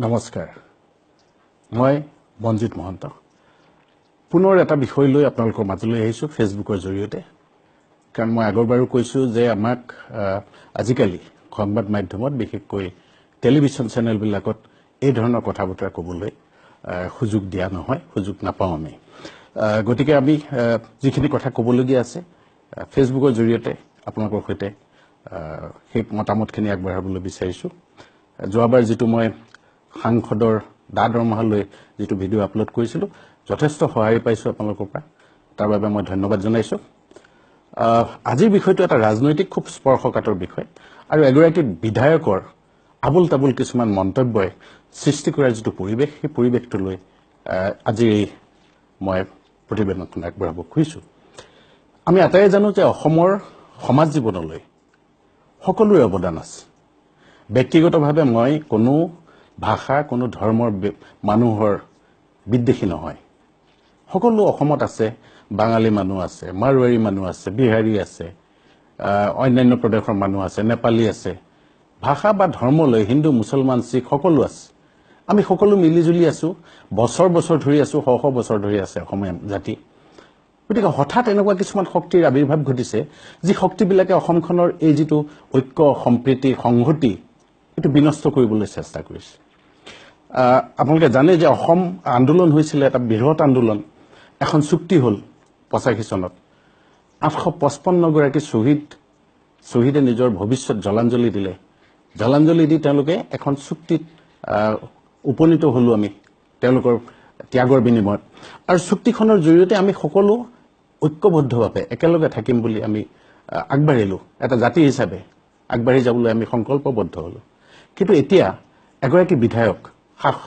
নমস্কাৰ মই মঞ্জিত মহন্ত পুনৰ এটা বিষয় লৈ আপোনালোকৰ মাজলৈ আহিছো ফেচবুকৰ জৰিয়তে কাৰণ মই আগৰবাৰো কৈছো যে আমাক আজিকালি সংবাদ মাধ্যমত বিশেষকৈ টেলিভিছন চেনেল বিলাকত এই ধৰণৰ কথা বতৰা ক'বলৈ সুযোগ দিয়া নহয় সুযোগ নাপাওঁ আমি গতিকে আমি যিখিনি কথা ক'বলগীয়া আছে ফেচবুকৰ জৰিয়তে আপোনালোকৰ সৈতে সেই মতামতখিনি আগবঢ়াবলৈ বিচাৰিছো যোৱাবাৰ যেটো মই সাংসদৰ দাদৰমহালৈ যেটো ভিডিও আপলোড কৰিছিলো যথেষ্ট সহায় পাইছো আপোনালোকৰ পৰা তাৰ বাবে মই ধন্যবাদ জনাইছো আজিৰ বিষয়টো এটা ৰাজনৈতিক খুব স্পৰ্শকাতৰ বিষয় আৰু এগৰাকী বিধায়কৰ আবুল তাবুল কিছুমান মন্তব্যই সৃষ্টি কৰাৰ যেটো পৰিবেশ সেই পৰিবেশটো লৈ আজি মই প্ৰতিবেদনখন আগবঢ়াব খুজিছো আমি আটাইয়ে জানো যে অসমৰ সমাজ জীৱনলৈ সকলোৰে অৱদান আছে ব্যক্তিগতভাৱে মই কোনো ভাষা কোনো ধৰ্মৰ মানুহৰ বিদ্বেষী নহয় সকলো অসমত আছে বাঙালী মানুহ আছে মাৰৱাৰী মানুহ আছে বিহাৰী আছে অন্যান্য প্ৰদেশৰ মানুহ আছে নেপালী আছে ভাষা বা ধৰ্মলৈ হিন্দু মুছলমান শিখ সকলো আছে আমি সকলো মিলিজুলি আছো বছৰ বছৰ ধৰি আছো শ শ বছৰ ধৰি আছে অসমীয়া জাতি গতিকে হঠাৎ এনেকুৱা কিছুমান শক্তিৰ আবিৰ্ভাৱ ঘটিছে যি শক্তিবিলাকে অসমখনৰ এই যেটো ঐক্য সম্প্ৰীতি সংহতি এটো বিনষ্ট কৰিবলৈ চেষ্টা কৰিছে আপোনালোকে জানে যে অসম আন্দোলন হৈছিল এটা বৃহৎ আন্দোলন এখন চুক্তি হল 85 চনত 855 গৰাকী শহীদে নিজৰ ভৱিষ্যত জলাঞ্জলি দিলে জলাঞ্জলি দি তেওঁলোকে এখন চুক্তিত উপনীত হলো আমি তেওঁলোকৰ ত্যাগৰ বিনিময়ত আৰু চুক্তিখনৰ জৰিয়তে আমি সকলো ঐক্যবদ্ধভাৱে একেলগে থাকিম বুলি আমি আগবাঢ়িলো এটা জাতি হিচাপে আগবাঢ়ি যাবলৈ আমি সংকল্পবদ্ধ হলো কিন্তু এতিয়া এগৰাকী বিধায়ক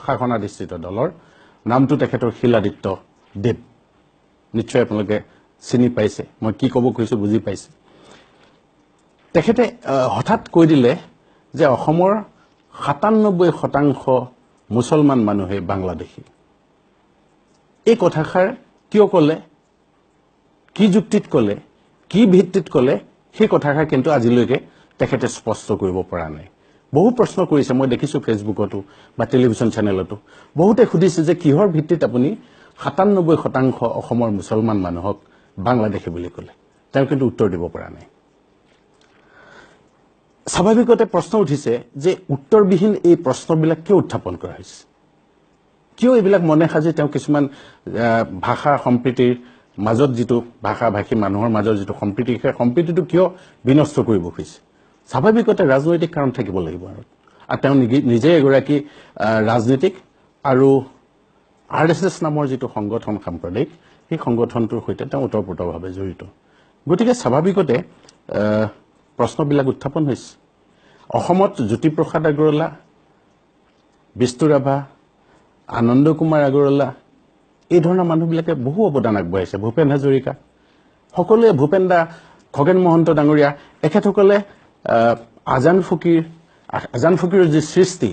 শাসনাধিষ্ঠিত দলৰ নামটো তেখেতৰ শিলাদিত্য দেৱ নিশ্চয় আপোনালোকে চিনি পাইছে মই কি ক'ব কৈছো বুজি পাইছে তেখেতে হঠাৎ কৈ দিলে যে অসমৰ 97% মুছলমান মানুহে বাংলাদেশী এই কথাষাৰ কিয় ক'লে কি যুক্তিত ক'লে কি ভিত্তিত ক'লে সেই কথাষাৰ কিন্তু আজিলৈকে তেখেতে স্পষ্ট কৰিব পৰা নাই বহু প্ৰশ্ন কৰিছে মই দেখিছো ফেচবুকতো বা টেলিভিছন চেনেলতো বহুতে খুদিছে যে কিহৰ ভিত্তিত আপুনি 97% অসমৰ মুছলমান মানুহক বাংলাদেশী বুলি ক'লে তেওঁ কিন্তু উত্তৰ দিব পৰা নাই স্বাভাৱিকতে প্ৰশ্ন উঠিছে যে উত্তৰবিহীন এই প্ৰশ্নবিলাক কিয় উত্থাপন কৰা হৈছে কিয় এইবিলাক মনে সাজি তেওঁ কিছুমান ভাষা সম্প্ৰীতিৰ মাজত যেটো ভাষা ভাষী মানুহৰ মাজৰ যেটো সম্প্ৰীতি সেই সম্প্ৰীতিটো কিয় বিনষ্ট কৰিব খুজিছে স্বাভাৱিকতে ৰাজনৈতিক কাৰণ থাকিব লাগিব আৰু তেওঁ নিজে এগৰাকী ৰাজনীতিক আৰু আৰএছএছ নামৰ যেটো সংগঠন সাম্প্ৰদায়িক সেই সংগঠনটোৰ সৈতে তেওঁ ওতঃপ্ৰোতভাৱে জড়িত গতিকে স্বাভাৱিকতে প্ৰশ্নবিলাক উত্থাপন হৈছে অসমত জ্যোতিপ্ৰসাদ আগৰৱালা বিষ্ণু ৰাভা আনন্দ কুমাৰ আগৰৱালা এই ধৰণৰ মানুহবিলাকে বহু অৱদান আগবঢ়াইছে ভূপেন হাজৰিকা সকলোৱে ভূপেন দা খগেন মহন্ত ডাঙৰীয়া এখেতসকলে আজান ফকীৰৰ যি সৃষ্টি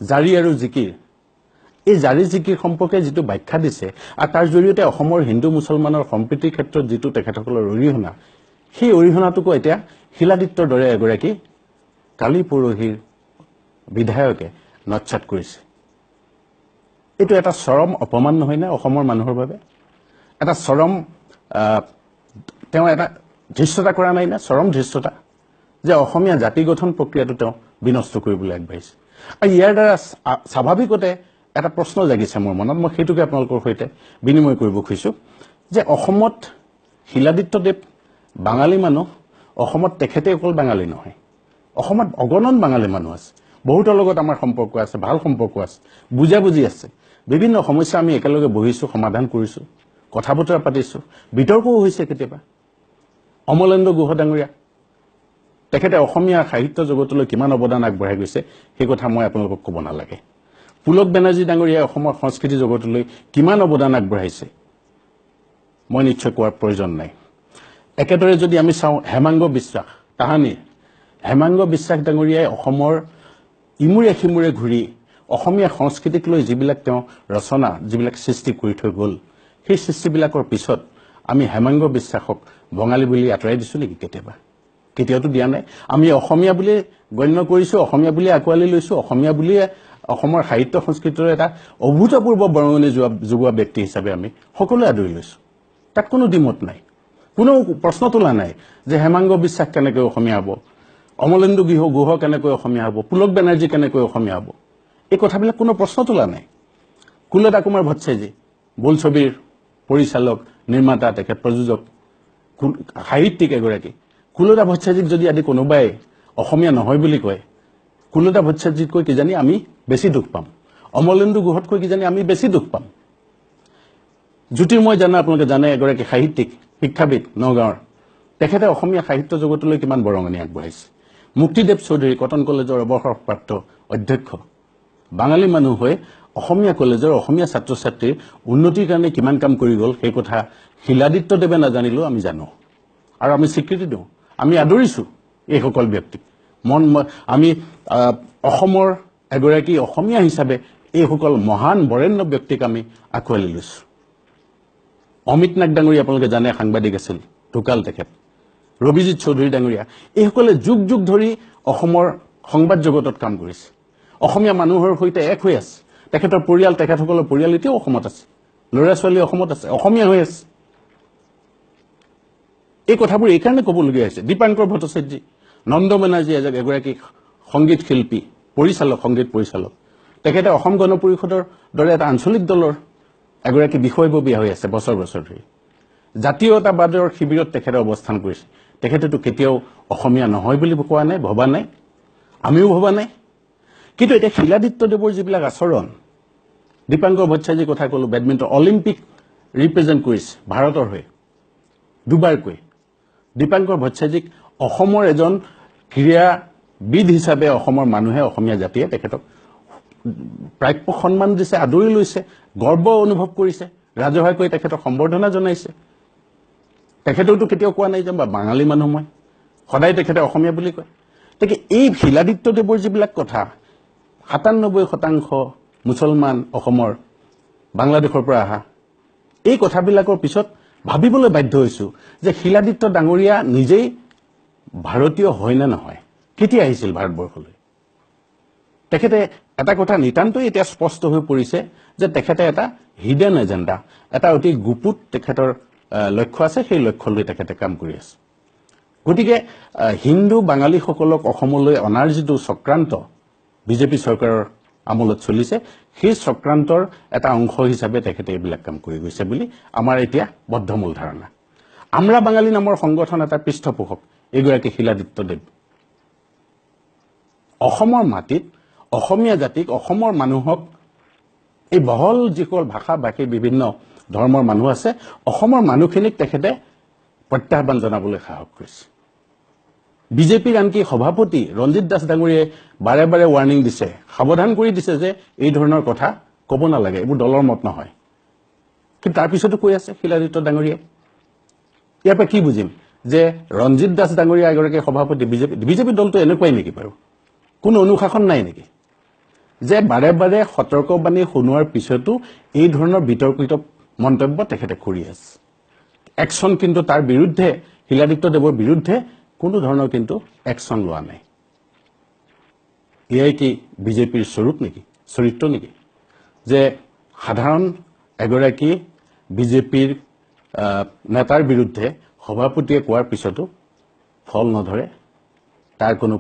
জাৰি আৰু জিকিৰ এই জাৰি জিকিৰ সম্পৰ্কে যেটো ব্যাখ্যা দিছে আৰু তাৰ জৰিয়তে অসমৰ হিন্দু মুছলমানৰ সম্প্ৰীতিৰ ক্ষেত্ৰত যেটো তেখেতসকলৰ অৰিহণা সেই অৰিহণাটোকো এতিয়া শিলাদিত্যৰ দৰে এগৰাকী কালি পৰহিৰ বিধায়কে নচ্ছাত কৰিছে এটো এটা চৰম অপমান নহয় না অসমৰ মানুহৰ বাবে এটা চৰম তেওঁ এটা ধৃষ্টতা কৰা নাই না চৰম ধৃষ্টতা যে অসমীয়া জাতি গঠন প্ৰক্ৰিয়াটো তেওঁ বিনষ্ট কৰিবলৈ আগবাঢ়িছে আৰু ইয়াৰ দ্বাৰা স্বাভাৱিকতে এটা প্ৰশ্ন জাগিছে মোৰ মনত মই হেতুকে আপোনালোকৰ সৈতে বিনিময় কৰিব খুজিছো যে অসমত শিলাদিত্যদেৱ বাঙালী মানুহ অসমত তেখেতে অকল বাঙালী নহয় অসমত অগণন বাঙালী মানুহ আছে বহুতৰ লগত আমাৰ সম্পৰ্ক আছে ভাল সম্পৰ্ক আছে বুজি আছে বিভিন্ন সমস্যা আমি একেলগে বহিছো সমাধান কৰিছো কথা বতৰা পাতিছো বিতৰ্কও হৈছে কেতিয়াবা অমলেন্দ্ৰ গুহ ডাঙৰীয়া তেখেতে অসমীয়া সাহিত্য জগতলৈ কিমান অৱদান আগবঢ়াই গৈছে সেই কথা মই আপোনালোকক ক'ব নালাগে পুলক বেনাৰ্জী ডাঙৰীয়া অসমৰ সংস্কৃতি জগতলৈ কিমান অৱদান আগবঢ়াইছে মই নিশ্চয় কোৱাৰ প্ৰয়োজন নাই একেদৰে যদি আমি চাওঁ হেমাংগ বিশ্বাস তাহানিৰ হেমাংগ বিশ্বাস ডাঙৰীয়াই অসমৰ ইমুৰে খিমুৰে ঘূৰি অসমীয়া সংস্কৃতিক লৈ যিবিলাক তেওঁ ৰচনা যিবিলাক সৃষ্টি কৰি থৈ গ'ল সেই সৃষ্টিবিলাকৰ পিছত আমি হেমাংগ বিশ্বাসক বঙালী বুলি আঁতৰাই দিছো নেকি কেতিয়াওতো দিয়া নাই আমি অসমীয়া বুলি গণ্য কৰিছো অসমীয়া বুলি আকোৱালি লৈছো অসমীয়া বুলি অসমৰ সাহিত্য সংস্কৃতিৰ এটা অভূতপূৰ্ব বৰঙণি যোগোৱা ব্যক্তি হিচাপে আমি সকলোৱে আদৰি লৈছোঁ তাত কোনো দ্বিমত নাই কোনো প্ৰশ্ন তোলা নাই যে হেমাংগ বিশ্বাস কেনেকৈ অসমীয়া হ'ব অমলেন্দু গুহ কেনেকৈ অসমীয়া হ'ব পুলক বেনাৰ্জী কেনেকৈ অসমীয়া হ'ব এই কথাবিলাক কোনো প্ৰশ্ন তোলা নাই কুলতা কুমাৰ ভট্টাচাৰ্যী বোলছবিৰ পৰিচালক নিৰ্মাতা তেখেত প্ৰযোজক সাহিত্যিক এগৰাকী কুলতা ভট্টাচাৰ্যীক যদি আদি কোনোবাই অসমীয়া নহয় বুলি কয় কুলতা ভট্টাচাৰ্যীতকৈ কিজানি আমি বেছি দুখ পাম অমলেন্দু গুহতকৈ কিজানি আমি বেছি দুখ পাম জ্যোতিৰ্ময় জানা আপোনালোকে জানে এগৰাকী সাহিত্যিক শিক্ষাবিদ নগাঁৱৰ তেখেতে অসমীয়া সাহিত্য জগতলৈ কিমান বৰঙণি আগবঢ়াইছে মুক্তিদেৱ চৌধুৰী কটন কলেজৰ অৱসৰপ্ৰাপ্ত অধ্যক্ষ বাঙালী মানুহ হৈ অসমীয়া কলেজৰ অসমীয়া ছাত্ৰ ছাত্ৰীৰ উন্নতিৰ কাৰণে কিমান কাম কৰি গ'ল সেই কথা শিলাদিত্যদেৱে নাজানিলেও আমি জানো আৰু আমি স্বীকৃতি দিওঁ আমি আদৰিছোঁ এইসকল ব্যক্তিক আমি অসমৰ এগৰাকী অসমীয়া হিচাপে এইসকল মহান বৰেণ্য ব্যক্তিক আমি আঁকোৱালি লৈছোঁ অমিত নাগ ডাঙৰীয়া আপোনালোকে জানে সাংবাদিক আছিল ঢুকাল তেখেত ৰবিজিৎ চৌধুৰী ডাঙৰীয়া এইসকলে যুগ যুগ ধৰি অসমৰ সংবাদ জগতত কাম কৰিছে অসমীয়া মানুহৰ সৈতে এক হৈ আছে তেখেতৰ পৰিয়াল তেখেতসকলৰ পৰিয়াল এতিয়াও অসমত আছে ল'ৰা ছোৱালী অসমত আছে অসমীয়া হৈ আছে এই কথাবোৰ এইকাৰণে ক'বলগীয়া হৈছে দীপাংকৰ ভট্টাচাৰ্যী নন্দ বেনাৰ্জী এগৰাকী সংগীত শিল্পী পৰিচালক সংগীত পৰিচালক তেখেতে অসম গণ পৰিষদৰ দৰে এটা আঞ্চলিক দলৰ এগৰাকী বিষয়ববীয়া হৈ আছে বছৰ বছৰ ধৰি জাতীয়তাবাদৰ শিবিৰত তেখেতে অৱস্থান কৰিছে তেখেতেতো কেতিয়াও অসমীয়া নহয় বুলি কোৱা নাই ভবা নাই আমিও ভবা নাই কিন্তু এতিয়া শিলাদিত্যদেৱৰ যিবিলাক আচৰণ দীপাংকৰ ভট্টাচাৰ্যীৰ কথা ক'লো বেডমিণ্টন অলিম্পিক ৰিপ্ৰেজেণ্ট কৰিছে ভাৰতৰ হৈ দুবাৰকৈ দীপাংকৰ ভট্টাচাৰ্যীক অসমৰ এজন ক্ৰীড়াবিদ হিচাপে অসমৰ মানুহে অসমীয়া জাতিয়ে তেখেতক প্ৰাপ্য সন্মান দিছে আদৰি লৈছে গৰ্ব অনুভৱ কৰিছে ৰাজহুৱাকৈ তেখেতক সম্বৰ্ধনা জনাইছে তেখেতেওতো কেতিয়াও কোৱা নাই যে বাঙালী মানুহ মই সদায় তেখেতে অসমীয়া বুলি কয় গতিকে এই শিলাদিত্যদেৱৰ যিবিলাক কথা ৯৭% মুছলমান অসমৰ বাংলাদেশৰ পৰা অহা এই কথাবিলাকৰ পিছত ভাবিবলৈ বাধ্য হৈছোঁ যে শিলাদিত্য ডাঙৰীয়া নিজেই ভাৰতীয় হয় নে নহয় কেতিয়া আহিছিল ভাৰতবৰ্ষলৈ তেখেতে এটা কথা নিতান্তই এতিয়া স্পষ্ট হৈ পৰিছে যে তেখেতে এটা হিডেন এজেণ্ডা এটা অতি গুপুত তেখেতৰ লক্ষ্য আছে সেই লক্ষ্য লৈ তেখেতে কাম কৰি আছে গতিকে হিন্দু বাঙালীসকলক অসমলৈ অনাৰ যিটো চক্ৰান্ত বিজেপি চৰকাৰৰ আমলত চলিছে সেই চক্ৰান্তৰ এটা অংশ হিচাপে তেখেতে এইবিলাক কাম কৰি গৈছে বুলি আমাৰ এতিয়া বদ্ধমূল ধাৰণা আমৰা বাঙালী নামৰ সংগঠন এটা পৃষ্ঠপোষক এগৰাকী শিলাদিত্যদেৱ অসমৰ মাটিত অসমীয়া জাতিক অসমৰ মানুহক এই বহল যিসকল ভাষা ভাষী বিভিন্ন ধৰ্মৰ মানুহ আছে অসমৰ মানুহখিনিক তেখেতে প্ৰত্যাহ্বান জনাবলৈ সাহস কৰিছে বিজেপিৰ আনকি সভাপতি ৰঞ্জিত দাস ডাঙৰীয়ে বাৰে বাৰে ৱাৰ্নিং দিছে সাৱধান কৰি দিছে যে এই ধৰণৰ কথা ক'ব নালাগে এইবোৰ দলৰ মত নহয় কিন্তু তাৰ পিছতো কৈ আছে শিলাদিত্য ডাঙৰীয়ে ইয়াৰ পৰা কি বুজিম যে ৰঞ্জিত দাস ডাঙৰীয়া এগৰাকী সভাপতি বিজেপি দলটো এনেকুৱাই নেকি বাৰু কোনো অনুশাসন নাই নেকি যে বাৰে বাৰে সতৰ্কবাণী শুনোৱাৰ পিছতো এই ধৰণৰ বিতৰ্কিত মন্তব্য তেখেতে কৰি আছে একশ্যন কিন্তু তাৰ বিৰুদ্ধে শিলাদিত্যদেৱৰ বিৰুদ্ধে কোনো ধৰণৰ কিন্তু একশ্যন লোৱা নাই এয়াই কি বিজেপিৰ স্বৰূপ নেকি চৰিত্ৰ নেকি যে সাধাৰণ এগৰাকী বিজেপিৰ নেতাৰ বিৰুদ্ধে সভাপতিয়ে কোৱাৰ পিছতো ফল নধৰে তাৰ কোনো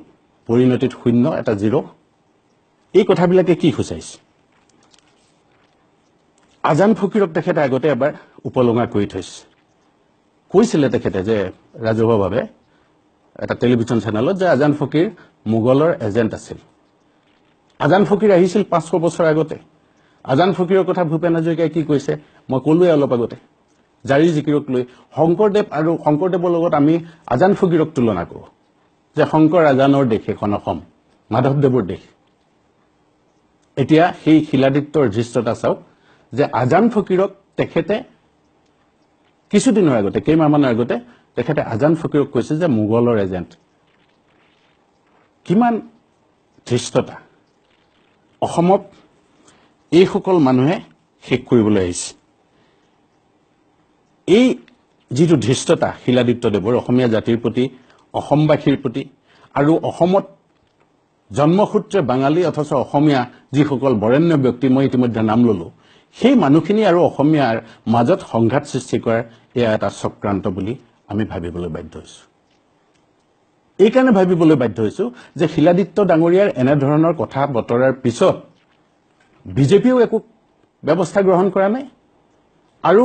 পৰিণতিত শূন্য এটা জিৰ' এই কথাবিলাকে কি সূচাইছে আজান ফকীৰক তেখেতে আগতে এবাৰ উপলঙা কৰি থৈছে কৈছিলে তেখেতে যে ৰাজহুৱাভাৱে এটা টেলিভিছন চেনেলত যে আজান ফকীৰ মোগলৰ এজেণ্ট আছিল আজান ফকীৰ আহিছিল ৫০০ বছৰ আগতে আজান ফকীৰৰ কথা ভূপেন হাজৰিকাই কি কৈছে মই ক'লোৱে অলপ আগতে জাৰি জিকিৰক লৈ শংকৰদেৱৰ লগত আমি আজান ফকীৰক তুলনা কৰোঁ যে শংকৰ আজানৰ দেশ এখন অসম মাধৱদেৱৰ দেশ এতিয়া সেই শিলাদিত্যৰ ধৃষ্টতা চাওক যে আজান ফকীৰক তেখেতে কিছুদিনৰ আগতে কেইমাহমানৰ আগতে তেখেতে আজান ফকীৰক কৈছে যে মোগলৰ এজেণ্ট কিমান ধৃষ্টতা অসমত এইসকল মানুহে শেষ কৰিবলৈ আহিছে এই যিটো ধৃষ্টতা শিলাদিত্যদেৱৰ অসমীয়া জাতিৰ প্ৰতি অসমবাসীৰ প্ৰতি আৰু অসমত জন্মসূত্ৰে বাঙালী অথচ অসমীয়া যিসকল বৰেণ্য ব্যক্তি মই ইতিমধ্যে নাম ললো সেই মানুহখিনি আৰু অসমীয়াৰ মাজত সংঘাত সৃষ্টি কৰাৰ এয়া এটা চক্ৰান্ত বুলি আমি ভাবিবলৈ বাধ্য হৈছো এই কাৰণে ভাবিবলৈ বাধ্য হৈছো যে শিলাদিত্য ডাঙৰীয়াৰ এনে ধৰণৰ কথা বতৰাৰ পিছত বিজেপিও একো ব্যৱস্থা গ্ৰহণ কৰা নাই আৰু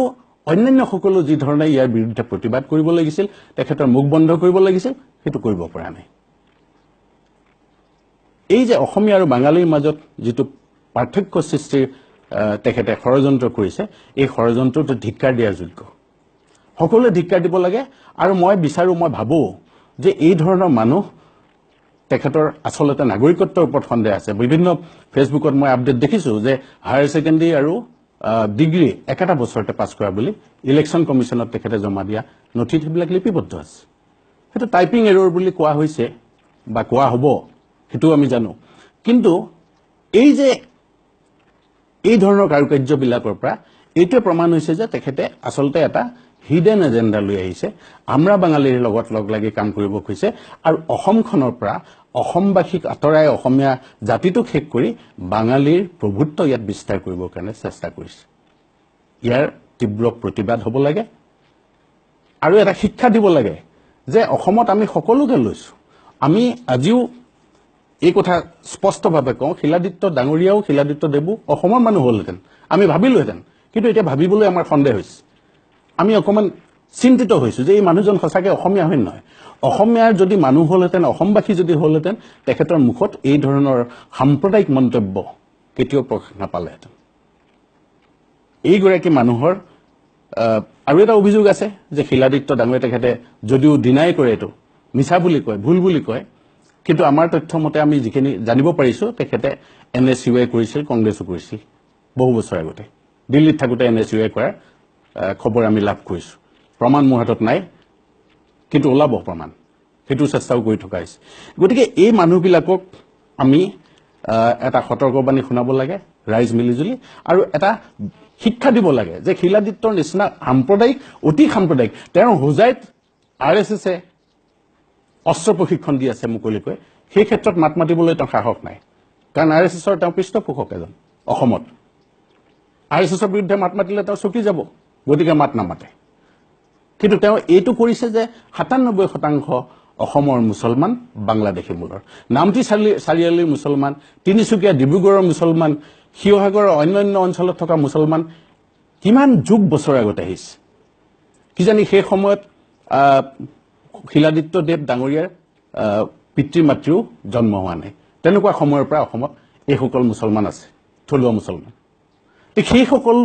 অন্যান্য সকলো যি ধৰণে ইয়াৰ বিৰুদ্ধে প্ৰতিবাদ কৰিব লাগিছিল তেখেতৰ মুখ বন্ধ কৰিব লাগিছিল সেইটো কৰিব পৰা নাই এই যে অসমীয়া আৰু বাঙালীৰ মাজত যেটো পাৰ্থক্য সৃষ্টিৰ তেখেতে ষড়যন্ত্ৰ কৰিছে এই ষড়যন্ত্ৰটো ধিক্কাৰ দিয়াৰ যোগ্য সকলোৱে ধিক্কাৰ দিব লাগে আৰু মই বিচাৰো মই ভাবো যে এই ধৰণৰ মানুহ তেখেতৰ আসলতে নাগৰিকত্বৰ ওপৰত সন্দেহ আছে বিভিন্ন ফেসবুকত মই আপডেট দেখিছো যে হায়াৰ সেকেন্ডাৰী আৰু ডিগ্ৰী একেটা বছৰতে পাছ কৰা বুলি ইলেকশন কমিশনত তেখেতে জমা দিয়া নথিত বিলাক লিপিবদ্ধ আছে এটা টাইপিং এৰৰ বুলি কোৱা হৈছে বা কোৱা হ'ব হেতু আমি জানো কিন্তু এই যে এই ধৰণৰ কাৰ্যবিলাকৰ পৰা এইটো প্ৰমাণ হৈছে যে তেখেতে আসলতে এটা হিডেন এজেন্ডা লৈ আহিছে আমৰা বাঙালীৰ লগত লগ লাগি কাম কৰিব খুজিছে আৰু অসমখনৰ পৰা অসমবাসীক আতৰাই অসমীয়া জাতিটোক শেষ কৰি বাঙালীৰ প্ৰভুত্ব ইয়াত বিস্তাৰ কৰিবৰ কাৰণে চেষ্টা কৰিছে ইয়াৰ তীব্ৰ প্ৰতিবাদ হ'ব লাগে আৰু এটা শিক্ষা দিব লাগে যে অসমত আমি সকলোকে লৈছো আমি আজিও এই কথা স্পষ্টভাৱে কওঁ শিলাদিত্য ডাঙৰীয়াও শিলাদিত্য দেৱো অসমৰ মানুহ হলহেঁতেন আমি ভাবিলোহেঁতেন কিন্তু এতিয়া ভাবিবলৈ আমাৰ সন্দেহ হৈছে আমি অকমান চিন্তিত হৈছো যে এই মানুহজন সঁচাকে অসমীয়া হয় নহয় অসমীয়াৰ যদি মানুহ হলহেঁতেন অসমবাসী যদি হলহেঁতেন তেখেতৰ মুখত এই ধৰণৰ সাম্প্ৰদায়িক মন্তব্য কেতিয়াও প্ৰকাশ নাপালেহেঁতেন এইগৰাকী মানুহৰ আৰু এটা অভিযোগ আছে যে শিলাদিত্য ডাঙৰীয়া তেখেতে যদিও ডিনাই কৰে এইটো মিছা বুলি কয় ভুল বুলি কয় কিন্তু আমাৰ তথ্য মতে আমি যিখিনি জানিব পাৰিছো তেখেতে এনএসইউআই কৰিছিল কংগ্ৰেছো কৰিছিল বহু বছৰ আগতে দিল্লীত থাকোতে এনএসইউআই কৰাৰ খবৰ আমি লাভ কৰিছো প্ৰমাণ মোৰ হাতত নাই কিন্তু ওলাব প্ৰমাণ হেতু চেষ্টাও কৰি থকা হৈছে গতিকে এই মানুহবিলাকক আমি এটা সতৰ্কবাণী শুনাব লাগে ৰাইজ মিলিজুলি আৰু এটা শিক্ষা দিব লাগে যে শিলাদিত্যৰ নিচিনা সাম্প্ৰদায়িক অতি সাম্প্ৰদায়িক তেওঁৰ হোজাইত আৰএছএছে অস্ত্ৰ প্ৰশিক্ষণ দি আছে মুকলিকৈ সেই ক্ষেত্ৰত মাত মাতিবলৈ তেওঁ সাহস নাই কাৰণ আৰএছএছৰ তেওঁ পৃষ্ঠপোষক এজন অসমত আৰএছএছৰ বিৰুদ্ধে মাত মাতিলে তেওঁ চকি যাব গতিকে মাত নামাতে কিন্তু তেওঁ এইটো কৰিছে যে ৯৭% অসমৰ মুছলমান বাংলাদেশী মূলৰ নামটি চাৰিআলিৰ মুছলমান তিনিচুকীয়া ডিব্ৰুগড়ৰ মুছলমান শিৱসাগৰৰ অন্যান্য অঞ্চলত থকা মুছলমান কিমান যুগ বছৰ আগতে আহিছে কিজানি সেই সময়ত শিলাদিত্য দেৱ ডাঙৰীয়াৰ পিতৃ মাতৃও জন্ম হোৱা নাই তেনেকুৱা সময়ৰ পৰা অসমত এই সকল মুছলমান আছে থলুৱা মুছলমান সেই সকল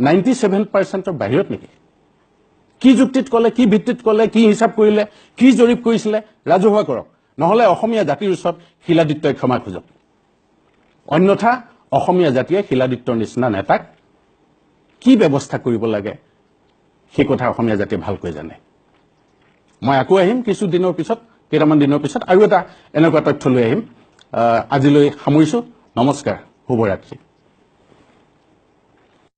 97%ৰ বাহিৰত নেকি কি যুক্তিত কলে কি ভিত্তিত কলে কি হিচাপ কৰিলে কি জৰীপ কৰিছিলে ৰাজহুৱা কৰক নহলে অসমীয়া জাতিৰ ওচৰত শিলাদিত্যই ক্ষমা খোজক অন্যথা অসমীয়া জাতিয়ে শিলাদিত্যৰ নিচিনা নেতাক কি ব্যৱস্থা কৰিব লাগে সেই কথা অসমীয়া জাতিয়ে ভালকৈ জানে মই আকৌ আহিম কিছু দিনৰ পিছত কেইটামান দিনৰ পিছত আৰু এটা এনেকুৱা তথ্য লৈ আহিম আজিলৈ সামৰিছো নমস্কাৰ শুভৰাত্ৰি